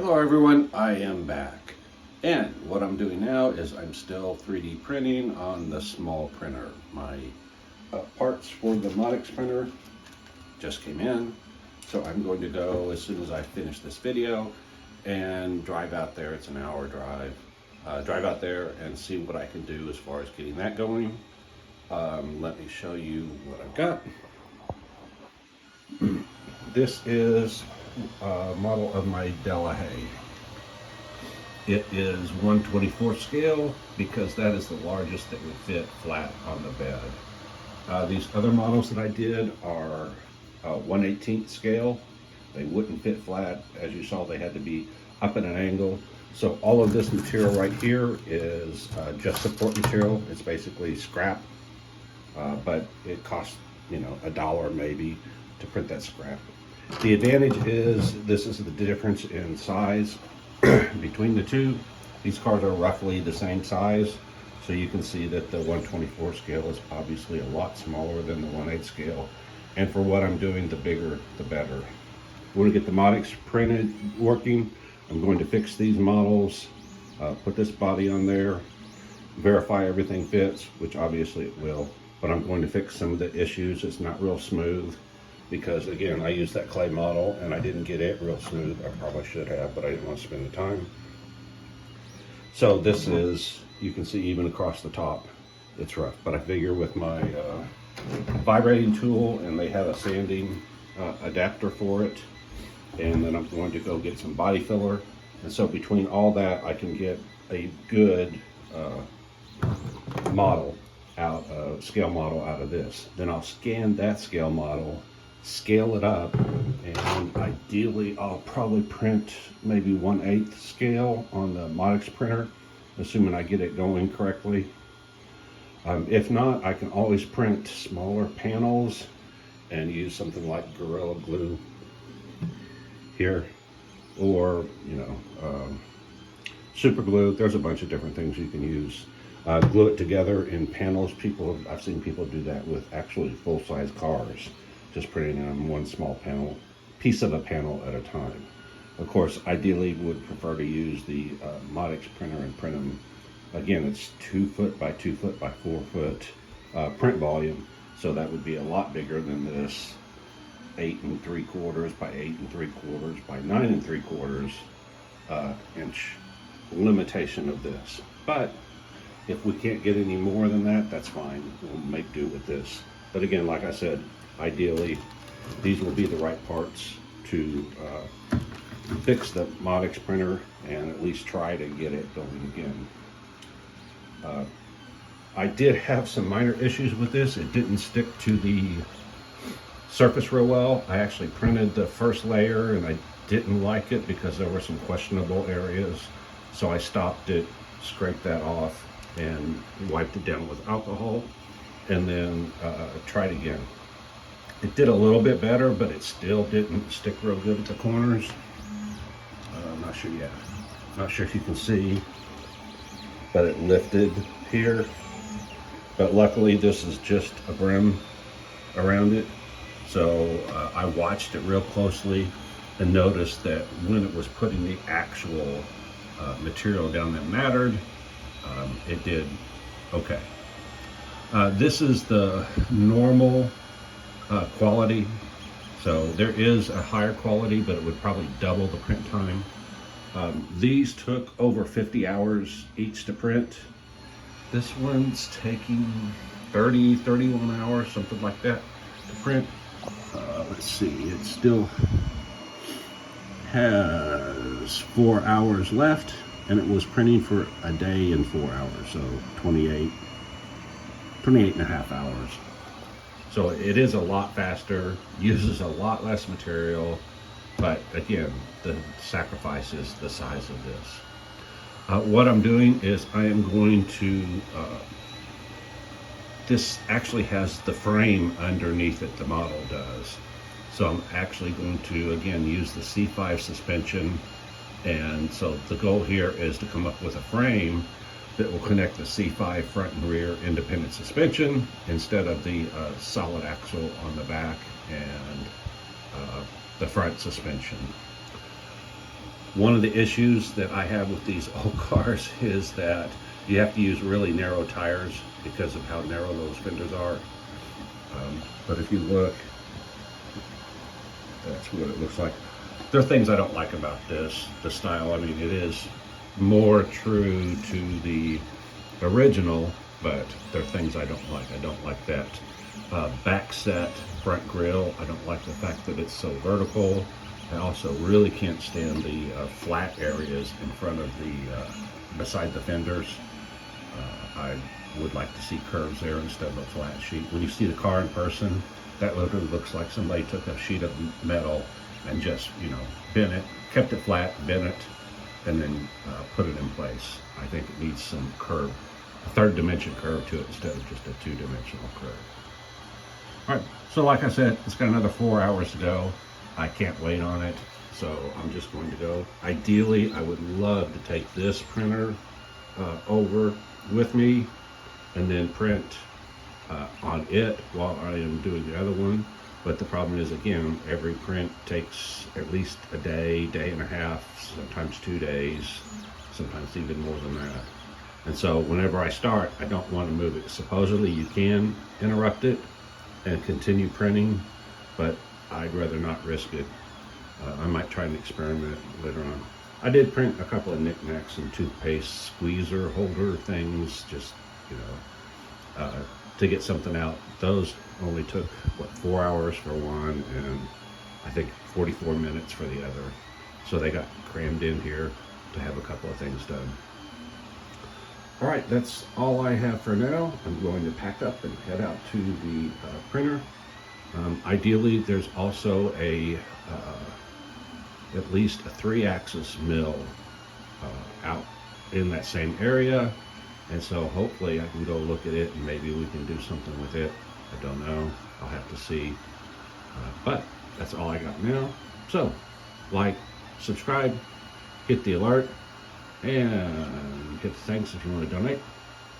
Hello everyone, I am back. And what I'm doing now is I'm still 3D printing on the small printer. My parts for the Modix printer just came in. So I'm going to go as soon as I finish this video and drive out there. It's an hour drive. Drive out there and see what I can do as far as getting that going. Let me show you what I've got. This is a model of my Delahaye. It is 1/24 scale because that is the largest that would fit flat on the bed. These other models that I did are 1/18 scale. They wouldn't fit flat. As you saw, they had to be up at an angle. So all of this material right here is just support material. It's basically scrap, but it costs, $1 maybe to print that scrap. The advantage is this is the difference in size between the two. These cards are roughly the same size, so you can see that the 1/24 scale is obviously a lot smaller than the 1/8 scale. And for what I'm doing, the bigger the better. We're going to get the Modix printed working. I'm going to fix these models, put this body on there, verify everything fits, which obviously it will, but I'm going to fix some of the issues. It's not real smooth because, again, I used that clay model and I didn't get it real smooth. I probably should have, but I didn't want to spend the time. So this is, you can see even across the top, it's rough, but I figure with my vibrating tool, and they have a sanding adapter for it, and then I'm going to go get some body filler. And so between all that, I can get a good model out, scale model out of this. Then I'll scan that scale model, scale it up, and ideally I'll probably print maybe 1/8 scale on the Modix printer, assuming I get it going correctly. If not, I can always print smaller panels and use something like Gorilla Glue here, or super glue. There's a bunch of different things you can use. Glue it together in panels. I've seen people do that with actually full-size cars, just printing on one small panel, piece of a panel at a time. Of course, ideally would prefer to use the Modix printer and print them. Again, it's 2 foot by 2 foot by 4 foot print volume, so that would be a lot bigger than this 8 3/4 by 8 3/4 by 9 3/4 inch limitation of this. But if we can't get any more than that, that's fine. We'll make do with this. But again, like I said, ideally, these will be the right parts to fix the Modix printer and at least try to get it going again. I did have some minor issues with this. It didn't stick to the surface real well. I actually printed the first layer and I didn't like it because there were some questionable areas. So I stopped it, scraped that off, and wiped it down with alcohol, and then tried again. It did a little bit better, but it still didn't stick real good at the corners. I'm not sure yet. Not sure if you can see, but it lifted here. But luckily this is just a brim around it. So I watched it real closely and noticed that when it was putting the actual material down that mattered, it did okay. This is the normal quality. So there is a higher quality, but it would probably double the print time. These took over 50 hours each to print. This one's taking 30, 31 hours, something like that to print. Let's see, it still has 4 hours left, and it was printing for a day and 4 hours, so 28 and a half hours. So it is a lot faster, uses a lot less material, but again, the sacrifice is the size of this. What I'm doing is I am going to, this actually has the frame underneath it, the model does. So I'm actually going to, again, use the C5 suspension. And so the goal here is to come up with a frame that will connect the C5 front and rear independent suspension instead of the solid axle on the back and the front suspension. One of the issues that I have with these old cars is that you have to use really narrow tires because of how narrow those fenders are. But if you look, that's what it looks like. There are things I don't like about this, the style. I mean, it is more true to the original, but there are things I don't like. I don't like that back set front grille. I don't like the fact that it's so vertical. I also really can't stand the flat areas in front of the, beside the fenders. I would like to see curves there instead of a flat sheet. When you see the car in person, that literally looks like somebody took a sheet of metal and just, you know, bent it, kept it flat, bent it, and then put it in place. I think it needs some curve, a third dimension curve to it instead of just a two-dimensional curve. All right, so like I said, it's got another 4 hours to go. I can't wait on it, so I'm just going to go. Ideally, I would love to take this printer over with me and then print on it while I am doing the other one. But the problem is, again, every print takes at least a day, day and a half, sometimes 2 days, sometimes even more than that. And so whenever I start, I don't want to move it. Supposedly you can interrupt it and continue printing, but I'd rather not risk it. I might try an experiment later on. I did print a couple of knickknacks and toothpaste squeezer holder things, just, you know, to get something out. Those only took, what, 4 hours for one, and I think 44 minutes for the other. So they got crammed in here to have a couple of things done. All right, that's all I have for now. I'm going to pack up and head out to the printer. Ideally, there's also a at least a 3-axis mill out in that same area, and so hopefully I can go look at it and maybe we can do something with it. I don't know, I'll have to see, but that's all I got now. So like, subscribe, hit the alert, and hit the thanks if you want to donate,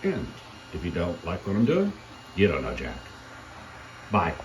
and if you don't like what I'm doing, you don't know jack. Bye.